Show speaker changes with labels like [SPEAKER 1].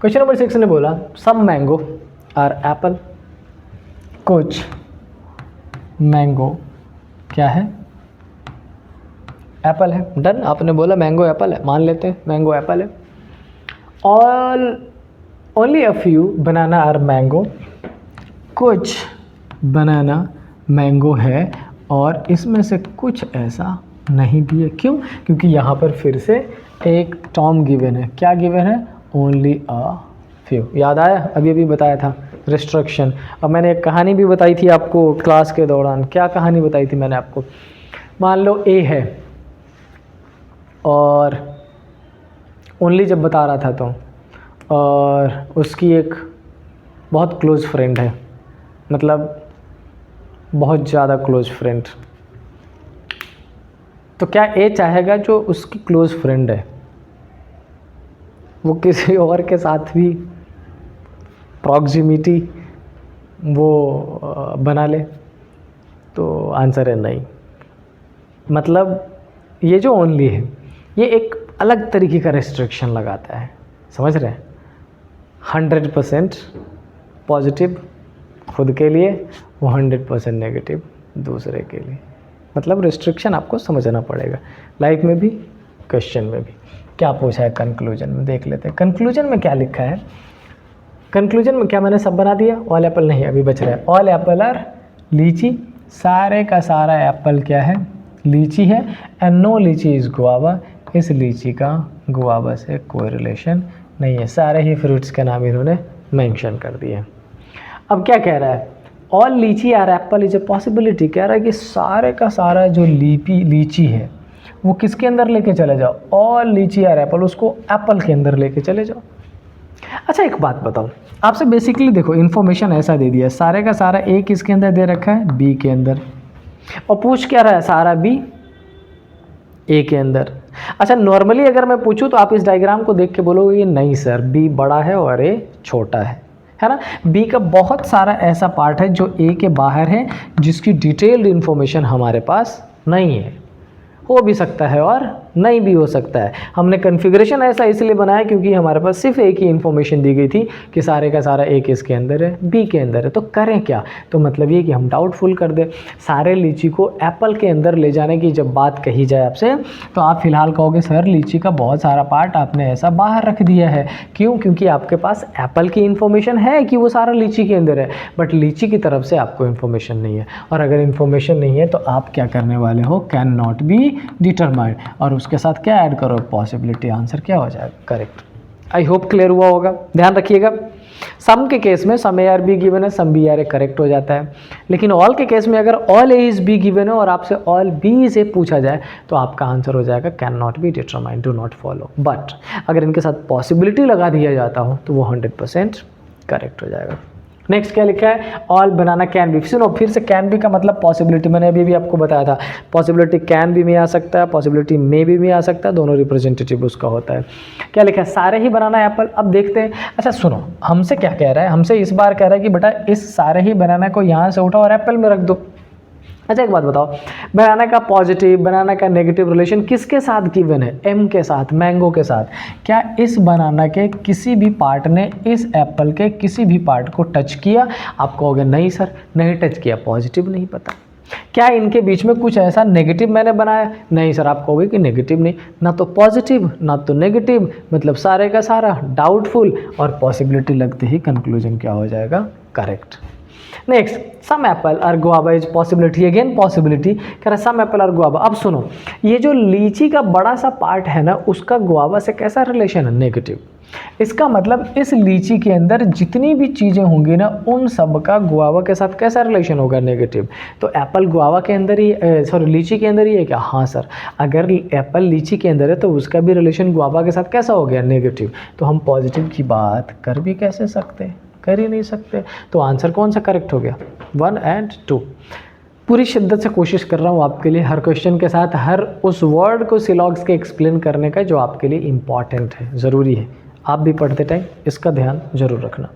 [SPEAKER 1] Question number 6 ने बोला सम mango are Apple, कुछ मैंगो क्या है, एप्पल है। डन, आपने बोला मैंगो एप्पल है, मान लेते हैं मैंगो एप्पल है। All only a few banana are mango, कुछ बनाना मैंगो है और इसमें से कुछ ऐसा नहीं भी है। क्यों? क्योंकि यहाँ पर फिर से एक टर्म गिवन है। क्या गिवन है? Only a few. याद आया? अभी अभी बताया था रिस्ट्रिक्शन। अब मैंने एक कहानी भी बताई थी आपको क्लास के दौरान। क्या कहानी बताई थी मैंने आपको? मान लो ए है और ओनली जब बता रहा था तो, और उसकी एक बहुत क्लोज फ्रेंड है, मतलब बहुत ज़्यादा क्लोज फ्रेंड। तो क्या ए चाहेगा जो उसकी क्लोज फ्रेंड है वो किसी और के साथ भी प्रॉक्सिमिटी वो बना ले? तो आंसर है नहीं। मतलब ये जो ओनली है ये एक अलग तरीके का रेस्ट्रिक्शन लगाता है, समझ रहे हैं? 100% पॉजिटिव खुद के लिए, वो 100% नेगेटिव दूसरे के लिए। मतलब रिस्ट्रिक्शन आपको समझना पड़ेगा, लाइफ में भी क्वेश्चन में भी। क्या पूछा है कंक्लूजन में, देख लेते हैं कंक्लूजन में क्या लिखा है। कंक्लूजन में क्या मैंने सब बना दिया? ऑल एप्पल नहीं, अभी बच रहा है ऑल एप्पल आर लीची। सारे का सारा एप्पल क्या है? लीची है। एंड नो लीची इज़ गुआवा, इस लीची का गुआवा से कोई रिलेशन नहीं है। सारे ही फ्रूट्स के नाम इन्होंने मेंशन कर दिए। अब क्या कह रहा है? All lychee are apple is a possibility. कह रहा है कि सारे का सारा जो लीची है वो किसके अंदर लेके चले जाओ? ऑल लीची आर एप्पल, उसको एप्पल के अंदर लेके चले जाओ। अच्छा एक बात बताओ आपसे, बेसिकली देखो इन्फॉर्मेशन ऐसा दे दिया, सारे का सारा ए किसके अंदर दे रखा है? बी के अंदर। और पूछ क्या रहा है? सारा बी ए के अंदर। अच्छा नॉर्मली अगर मैं पूछूं तो आप इस डायग्राम को देख के बोलोगे नहीं सर बी बड़ा है और ए छोटा है ना? बी का बहुत सारा ऐसा पार्ट है जो ए के बाहर है, जिसकी डिटेल्ड इन्फॉर्मेशन हमारे पास नहीं है। हो भी सकता है और नहीं भी हो सकता है। हमने कॉन्फ़िगरेशन ऐसा इसलिए बनाया क्योंकि हमारे पास सिर्फ एक ही इन्फॉर्मेशन दी गई थी कि सारे का सारा ए किसके अंदर है? बी के अंदर है। तो करें क्या? तो मतलब ये कि हम डाउटफुल कर दें। सारे लीची को एप्पल के अंदर ले जाने की जब बात कही जाए आपसे, तो आप फिलहाल कहोगे सर लीची का बहुत सारा पार्ट आपने ऐसा बाहर रख दिया है। क्यों? क्योंकि आपके पास एप्पल की इन्फॉर्मेशन है कि वो सारा लीची के अंदर है, बट लीची की तरफ से आपको इन्फॉर्मेशन नहीं है। और अगर इन्फॉर्मेशन नहीं है तो आप क्या करने वाले हो? कैन नॉट बी डिटरमाइंड, और उसके साथ क्या ऐड करो? पॉसिबिलिटी। आंसर क्या हो जाएगा? करेक्ट। आई होप क्लियर हुआ होगा। ध्यान रखिएगा सम के केस में some A are B given है, some B are A correct हो जाता है। लेकिन ऑल के केस में अगर all A is B given है और आपसे ऑल बी से पूछा जाए तो आपका आंसर हो जाएगा can not be determined, do not follow. But अगर इनके साथ पॉसिबिलिटी लगा दिया जाता हो तो वो 100% करेक्ट हो जाएगा। नेक्स्ट क्या लिखा है? All banana can be. सुनो फिर से, कैन बी का मतलब पॉसिबिलिटी, मैंने अभी भी आपको बताया था पॉसिबिलिटी कैन बी में आ सकता है, पॉसिबिलिटी मे बी में आ सकता है, दोनों रिप्रेजेंटेटिव उसका होता है। क्या लिखा है? सारे ही बनाना एप्पल। अब देखते हैं। अच्छा सुनो, हमसे क्या कह रहा है? हमसे इस बार कह रहा है कि बेटा इस सारे ही बनाना को यहाँ से उठाओ और एप्पल में रख दो। अच्छा एक बात बताओ, बनाना का पॉजिटिव बनाना का नेगेटिव रिलेशन किसके साथ गिवन है? एम के साथ, मैंगो के साथ। क्या इस बनाना के किसी भी पार्ट ने इस एप्पल के किसी भी पार्ट को टच किया? आप कहोगे नहीं सर नहीं टच किया, पॉजिटिव नहीं पता। क्या इनके बीच में कुछ ऐसा नेगेटिव मैंने बनाया? नहीं सर, आप कहोगे कि नेगेटिव नहीं, ना तो पॉजिटिव ना तो नेगेटिव, मतलब सारे का सारा डाउटफुल, और पॉसिबिलिटी लगते ही कंक्लूजन क्या हो जाएगा? करेक्ट। नेक्स्ट, सम एप्पल और guava is possibility. Again possibility कह रहा है सम एप्पल और गुआवा। अब सुनो, ये जो लीची का बड़ा सा पार्ट है ना, उसका गुआवा से कैसा रिलेशन है? नेगेटिव। इसका मतलब इस लीची के अंदर जितनी भी चीज़ें होंगी ना, उन सब का गुआवा के साथ कैसा रिलेशन होगा? नेगेटिव। तो एप्पल गुआवा के अंदर ही, सॉरी लीची के अंदर ही है क्या? हाँ सर, अगर एप्पल लीची के अंदर है तो उसका भी रिलेशन गुआवा के साथ कैसा हो गया? नेगेटिव। तो हम पॉजिटिव की बात कर भी कैसे सकते हैं? कर ही नहीं सकते। तो आंसर कौन सा करेक्ट हो गया? 1 और 2। पूरी शिद्दत से कोशिश कर रहा हूँ आपके लिए हर क्वेश्चन के साथ हर उस वर्ड को सिलॉग्स के एक्सप्लेन करने का जो आपके लिए इम्पॉर्टेंट है, ज़रूरी है। आप भी पढ़ते टाइम इसका ध्यान ज़रूर रखना।